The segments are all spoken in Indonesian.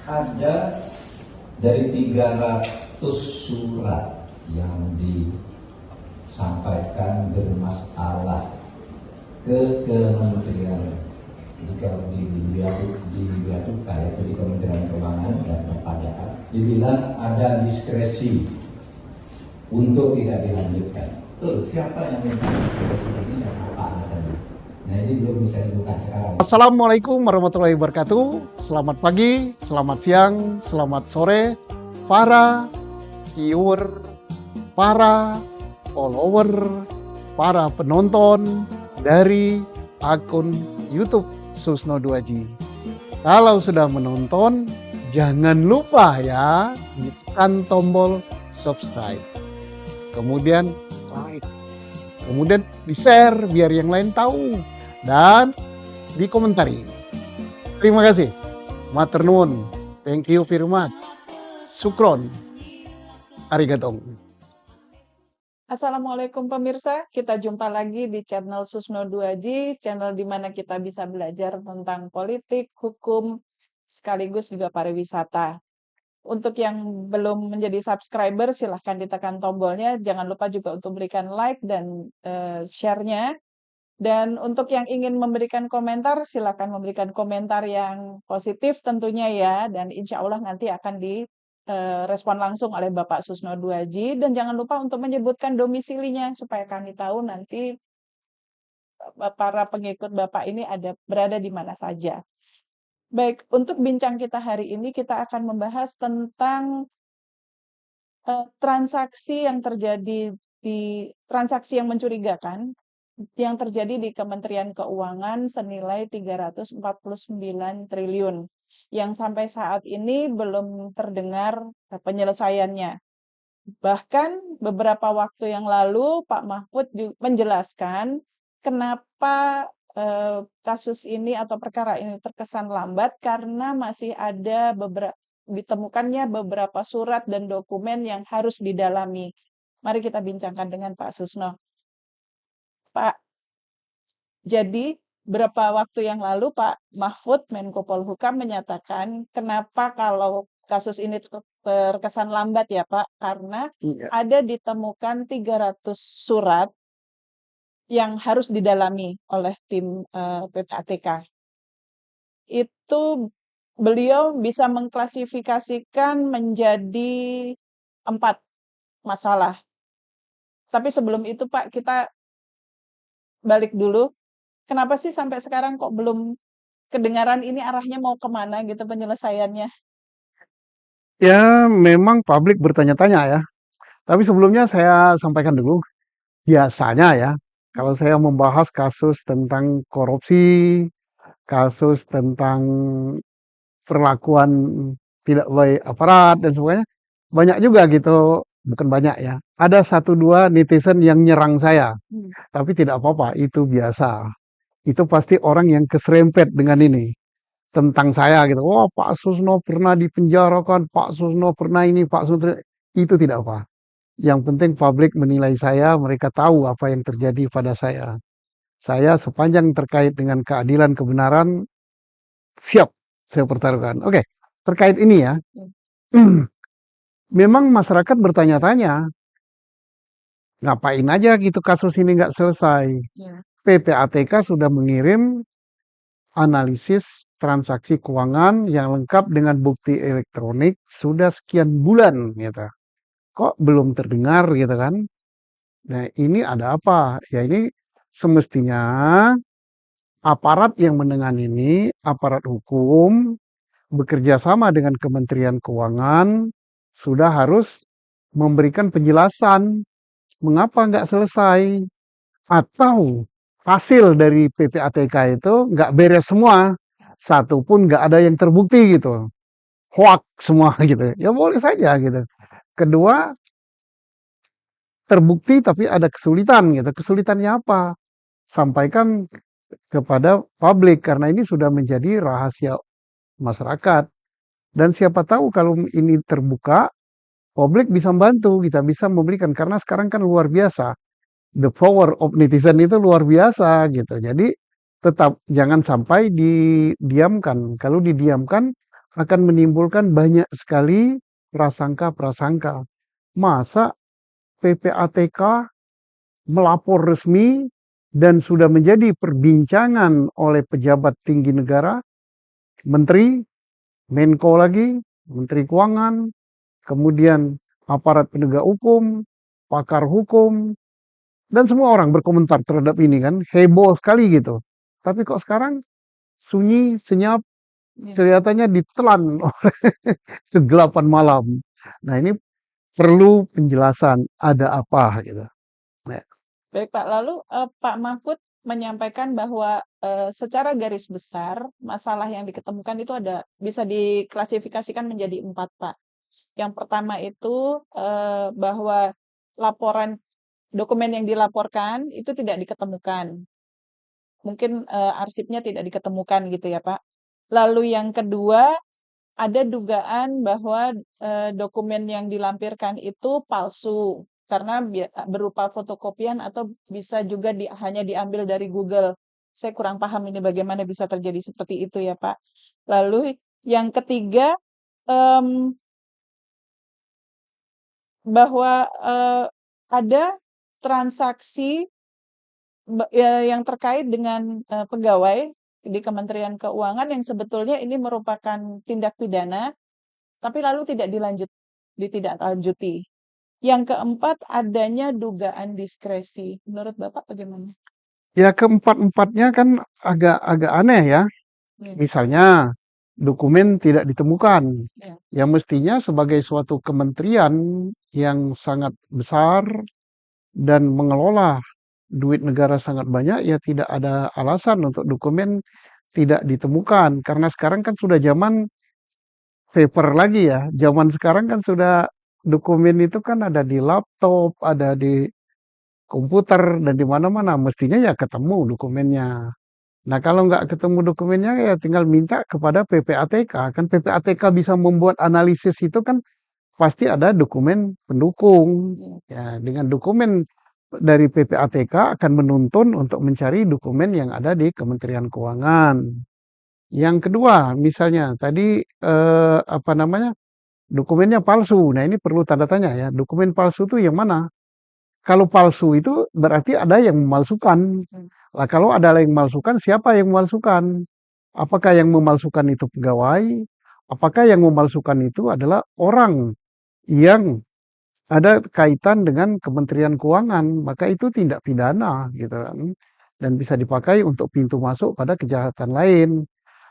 ada dari 300 surat yang disampaikan bermasalah ke Kementerian di Cukai, yaitu di Kementerian Keuangan dan Perpajakan, dibilang ada diskresi untuk tidak dilanjutkan. Betul, siapa yang minta diskresi ini dan apa alasannya? Nah, ini belum bisa dibuka sekarang. Assalamualaikum warahmatullahi wabarakatuh. Selamat pagi, selamat siang, selamat sore para viewer, para follower, para penonton dari akun YouTube Susno 2G. Kalau sudah menonton, jangan lupa ya tekan tombol subscribe. Kemudian like. Kemudian di-share biar yang lain tahu. Dan dikomentari. Terima kasih. Matur nuwun. Thank you very much. Sukron. Arigatong. Assalamualaikum pemirsa, kita jumpa lagi di channel Susno 2G, channel di mana kita bisa belajar tentang politik, hukum, sekaligus juga pariwisata. Untuk yang belum menjadi subscriber, silahkan ditekan tombolnya. Jangan lupa juga untuk berikan like dan share-nya. Dan untuk yang ingin memberikan komentar, silahkan memberikan komentar yang positif tentunya ya. Dan insya Allah nanti akan respon langsung oleh Bapak Susno 2G, dan jangan lupa untuk menyebutkan domisilinya supaya kami tahu nanti para pengikut Bapak ini berada di mana saja. Baik, untuk bincang kita hari ini kita akan membahas tentang transaksi yang terjadi transaksi yang mencurigakan yang terjadi di Kementerian Keuangan senilai 349 triliun. Yang sampai saat ini belum terdengar penyelesaiannya. Bahkan beberapa waktu yang lalu Pak Mahfud menjelaskan kenapa kasus ini atau perkara ini terkesan lambat karena masih ada ditemukannya beberapa surat dan dokumen yang harus didalami. Mari kita bincangkan dengan Pak Susno. Pak, jadi berapa waktu yang lalu Pak Mahfud Menko Polhukam menyatakan kenapa kalau kasus ini terkesan lambat ya Pak, karena ada ditemukan 300 surat yang harus didalami oleh tim PPATK. Itu beliau bisa mengklasifikasikan menjadi 4 masalah. Tapi sebelum itu Pak, kita balik dulu. Kenapa sih sampai sekarang kok belum kedengaran ini arahnya mau kemana gitu penyelesaiannya? Ya, memang publik bertanya-tanya ya. Tapi sebelumnya saya sampaikan dulu, biasanya ya, kalau saya membahas kasus tentang korupsi, kasus tentang perlakuan tidak baik aparat dan sebagainya, banyak juga gitu, bukan banyak ya. Ada 1-2 netizen yang nyerang saya, tapi tidak apa-apa, itu biasa. Itu pasti orang yang keserempet dengan ini tentang saya gitu. Wah, Pak Susno pernah dipenjarakan, Pak Susno pernah ini, Pak Susno itu tidak apa. Yang penting publik menilai saya, mereka tahu apa yang terjadi pada saya. Saya sepanjang terkait dengan keadilan kebenaran siap saya pertaruhkan. Oke, terkait ini ya. Memang masyarakat bertanya-tanya, ngapain aja gitu kasus ini nggak selesai. PPATK sudah mengirim analisis transaksi keuangan yang lengkap dengan bukti elektronik sudah sekian bulan gitu. Kok belum terdengar gitu kan? Nah, ini ada apa? Ya ini semestinya aparat yang menangani ini, aparat hukum bekerja sama dengan Kementerian Keuangan sudah harus memberikan penjelasan mengapa nggak selesai atau hasil dari PPATK itu nggak beres semua, satu pun nggak ada yang terbukti gitu, hoax semua gitu. Ya boleh saja gitu. Kedua, terbukti tapi ada kesulitan gitu. Kesulitannya apa? Sampaikan kepada publik karena ini sudah menjadi rahasia masyarakat. Dan siapa tahu kalau ini terbuka, publik bisa membantu, kita bisa memberikan karena sekarang kan luar biasa. The power of netizen itu luar biasa gitu. Jadi tetap jangan sampai didiamkan. Kalau didiamkan, akan menimbulkan banyak sekali prasangka-prasangka. Masa PPATK melapor resmi dan sudah menjadi perbincangan oleh pejabat tinggi negara, menteri, Menko lagi, Menteri Keuangan, kemudian aparat penegak hukum, pakar hukum, dan semua orang berkomentar terhadap ini kan, heboh sekali gitu. Tapi kok sekarang sunyi, senyap, kelihatannya ditelan oleh kegelapan malam. Nah ini perlu penjelasan ada apa gitu. Nah, Baik Pak, lalu Pak Mahfud menyampaikan bahwa secara garis besar masalah yang diketemukan itu bisa diklasifikasikan menjadi 4 Pak. Yang pertama itu bahwa laporan dokumen yang dilaporkan itu tidak diketemukan. Mungkin arsipnya tidak diketemukan gitu ya Pak. Lalu yang kedua ada dugaan bahwa dokumen yang dilampirkan itu palsu karena berupa fotokopian atau bisa juga hanya diambil dari Google. Saya kurang paham ini bagaimana bisa terjadi seperti itu ya Pak. Lalu yang ketiga bahwa ada transaksi yang terkait dengan pegawai di Kementerian Keuangan yang sebetulnya ini merupakan tindak pidana tapi lalu ditindaklanjuti. Yang keempat, adanya dugaan diskresi. Menurut Bapak bagaimana? ya keempat-empatnya kan agak aneh ya. Ya, Misalnya dokumen tidak ditemukan. ya, Ya mestinya sebagai suatu kementerian yang sangat besar dan mengelola duit negara sangat banyak, ya tidak ada alasan untuk dokumen tidak ditemukan. Karena sekarang kan sudah zaman paper lagi ya. Zaman sekarang kan sudah dokumen itu kan ada di laptop, ada di komputer dan di mana-mana. Mestinya ya ketemu dokumennya. Nah kalau nggak ketemu dokumennya ya tinggal minta kepada PPATK. Kan PPATK bisa membuat analisis itu kan pasti ada dokumen pendukung. ya. Ya, dengan dokumen dari PPATK akan menuntun untuk mencari dokumen yang ada di Kementerian Keuangan. Yang kedua, misalnya tadi apa namanya dokumennya palsu. Nah ini perlu tanda tanya ya. Dokumen palsu itu yang mana? Kalau palsu itu berarti ada yang memalsukan. Hmm. Lah kalau ada yang memalsukan, siapa yang memalsukan? Apakah yang memalsukan itu pegawai? Apakah yang memalsukan itu adalah orang yang ada kaitan dengan Kementerian Keuangan? Maka itu tindak pidana gitu kan. Dan bisa dipakai untuk pintu masuk pada kejahatan lain.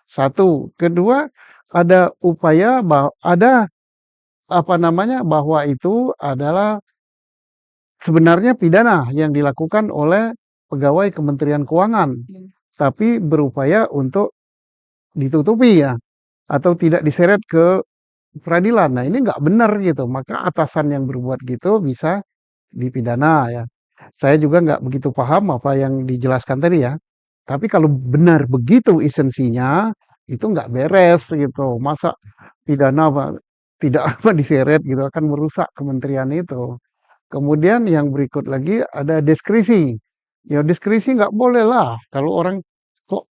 Satu, kedua ada upaya ada apa namanya bahwa itu adalah sebenarnya pidana yang dilakukan oleh pegawai Kementerian Keuangan, Hmm. tapi berupaya untuk ditutupi ya, atau tidak diseret ke peradilan. Nah ini nggak benar gitu, maka atasan yang berbuat gitu bisa dipidana ya. Saya juga nggak begitu paham apa yang dijelaskan tadi ya. Tapi kalau benar begitu esensinya, itu nggak beres gitu. Masa pidana tidak apa diseret gitu akan merusak kementerian itu. Kemudian yang berikut lagi ada diskresi. Ya diskresi nggak boleh lah kalau orang kok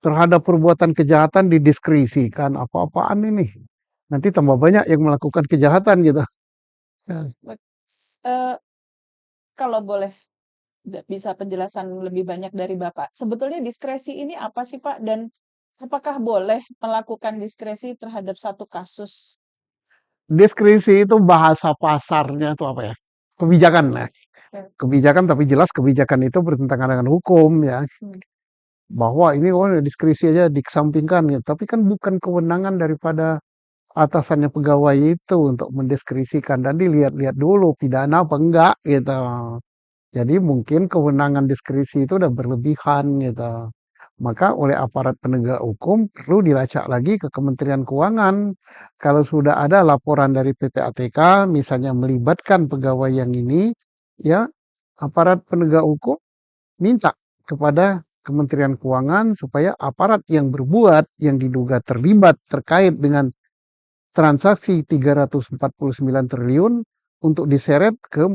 terhadap perbuatan kejahatan didiskresikan apa-apaan ini. Nanti tambah banyak yang melakukan kejahatan gitu. Ya. Eh, kalau boleh bisa penjelasan lebih banyak dari Bapak. Sebetulnya diskresi ini apa sih Pak? Dan apakah boleh melakukan diskresi terhadap satu kasus? Diskresi itu bahasa pasarnya itu apa ya? Kebijakan ya. Ya. Kebijakan tapi jelas kebijakan itu bertentangan dengan hukum ya. Hmm. Bahwa ini oh diskresi aja dikesampingkan ya. Tapi kan bukan kewenangan daripada atasannya pegawai itu untuk mendiskresikan dan dilihat-lihat dulu pidana apa enggak gitu. Jadi mungkin kewenangan diskresi itu udah berlebihan gitu. Maka oleh aparat penegak hukum perlu dilacak lagi ke Kementerian Keuangan. Kalau sudah ada laporan dari PPATK misalnya melibatkan pegawai yang ini, ya aparat penegak hukum minta kepada Kementerian Keuangan supaya aparat yang berbuat yang diduga terlibat terkait dengan transaksi 349 triliun untuk diseret ke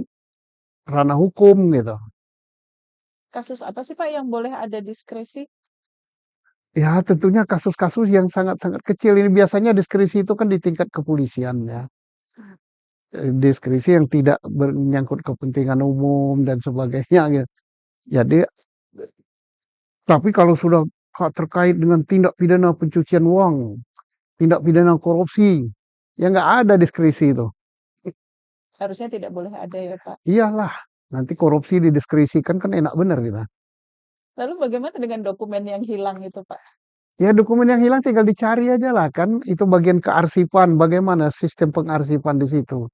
ranah hukum gitu. Kasus apa sih Pak yang boleh ada diskresi? Ya tentunya kasus-kasus yang sangat-sangat kecil ini biasanya diskresi itu kan di tingkat kepolisian ya. Diskresi yang tidak menyangkut kepentingan umum dan sebagainya gitu. Jadi tapi kalau sudah terkait dengan tindak pidana pencucian uang, tindak pidana korupsi, ya nggak ada diskresi itu. Harusnya tidak boleh ada ya, Pak. Iyalah, nanti korupsi didiskresikan kan enak bener gitu. Lalu bagaimana dengan dokumen yang hilang itu, Pak? Ya dokumen yang hilang tinggal dicari aja lah kan. Itu bagian kearsipan, bagaimana sistem pengarsipan di situ.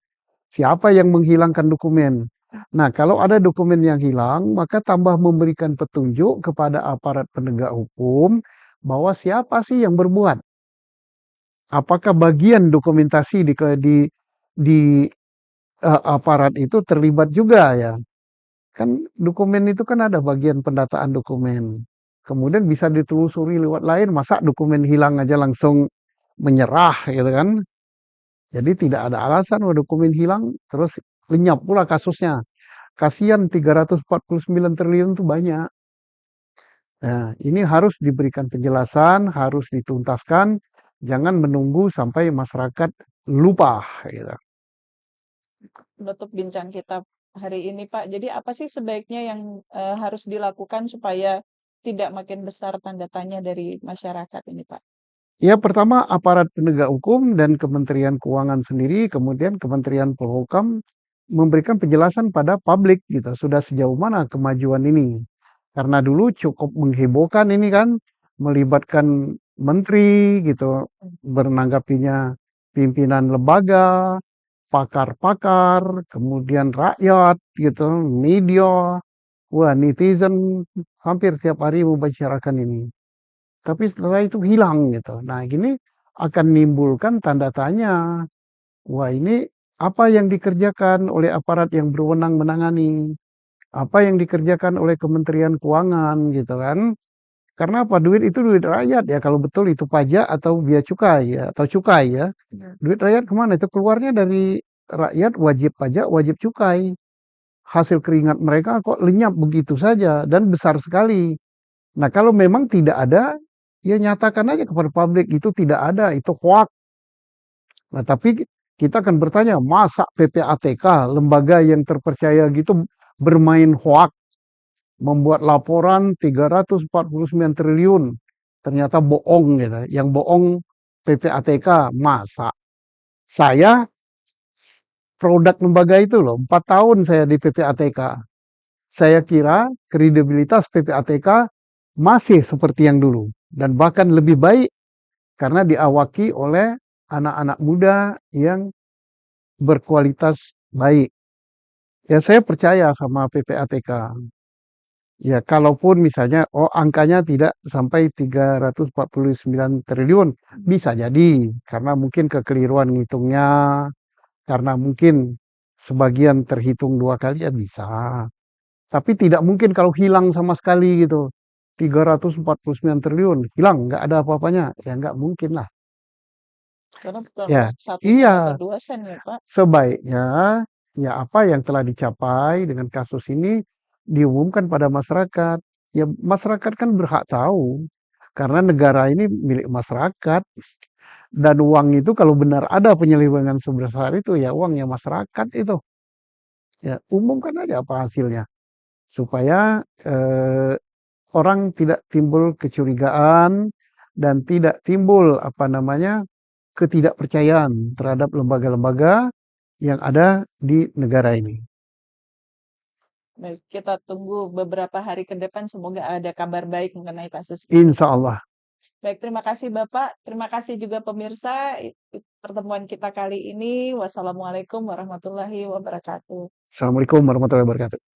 Siapa yang menghilangkan dokumen? Nah, kalau ada dokumen yang hilang, maka tambah memberikan petunjuk kepada aparat penegak hukum bahwa siapa sih yang berbuat. Apakah bagian dokumentasi di aparat itu terlibat juga ya? Kan dokumen itu kan ada bagian pendataan dokumen. Kemudian bisa ditelusuri lewat lain, masa dokumen hilang aja langsung menyerah gitu kan. Jadi tidak ada alasan bahwa dokumen hilang terus lenyap pula kasusnya. Kasihan 349 triliun itu banyak. Nah, ini harus diberikan penjelasan, harus dituntaskan, jangan menunggu sampai masyarakat lupa gitu. Menutup bincang kita hari ini, Pak. Jadi apa sih sebaiknya yang harus dilakukan supaya tidak makin besar tanda tanya dari masyarakat ini, Pak? Ya, pertama aparat penegak hukum dan Kementerian Keuangan sendiri, kemudian Kementerian Polhukam memberikan penjelasan pada publik gitu, sudah sejauh mana kemajuan ini. Karena dulu cukup menghebohkan ini kan, melibatkan menteri gitu, menanggapinya pimpinan lembaga, pakar-pakar, kemudian rakyat gitu, media, wah netizen hampir tiap hari membicarakan ini. Tapi setelah itu hilang gitu. Nah, gini akan menimbulkan tanda tanya. Wah, ini apa yang dikerjakan oleh aparat yang berwenang menangani? Apa yang dikerjakan oleh Kementerian Keuangan gitu kan? Karena apa? Duit itu duit rakyat ya. Kalau betul itu pajak atau biaya cukai ya, atau cukai ya. Duit rakyat kemana? Itu keluarnya dari rakyat wajib pajak, wajib cukai. Hasil keringat mereka kok lenyap begitu saja dan besar sekali. Nah, kalau memang tidak ada, ya nyatakan aja kepada publik itu tidak ada, itu hoax. Nah, tapi kita akan bertanya, masa PPATK, lembaga yang terpercaya gitu bermain hoax, membuat laporan 349 triliun, ternyata bohong gitu. Yang bohong PPATK, masa? Saya produk lembaga itu loh, 4 tahun saya di PPATK. Saya kira kredibilitas PPATK masih seperti yang dulu dan bahkan lebih baik karena diawaki oleh anak-anak muda yang berkualitas baik. Ya saya percaya sama PPATK. Ya kalaupun misalnya angkanya tidak sampai 349 triliun bisa jadi karena mungkin kekeliruan ngitungnya, karena mungkin sebagian terhitung 2 kali ya bisa. Tapi tidak mungkin kalau hilang sama sekali gitu. 349 triliun hilang nggak ada apa-apanya ya nggak mungkin lah. Karena bukan Ya, uang 1 sen atau iya. 2 sen ya, Pak. Sebaiknya ya apa yang telah dicapai dengan kasus ini diumumkan pada masyarakat. Ya masyarakat kan berhak tahu karena negara ini milik masyarakat dan uang itu kalau benar ada penyelewengan sebesar itu ya uangnya masyarakat itu. Ya umumkan aja apa hasilnya supaya orang tidak timbul kecurigaan dan tidak timbul apa namanya ketidakpercayaan terhadap lembaga-lembaga yang ada di negara ini. Baik, kita tunggu beberapa hari ke depan semoga ada kabar baik mengenai kasus ini. Insya Allah. Baik, terima kasih Bapak. Terima kasih juga pemirsa pertemuan kita kali ini. Wassalamualaikum warahmatullahi wabarakatuh. Assalamualaikum warahmatullahi wabarakatuh.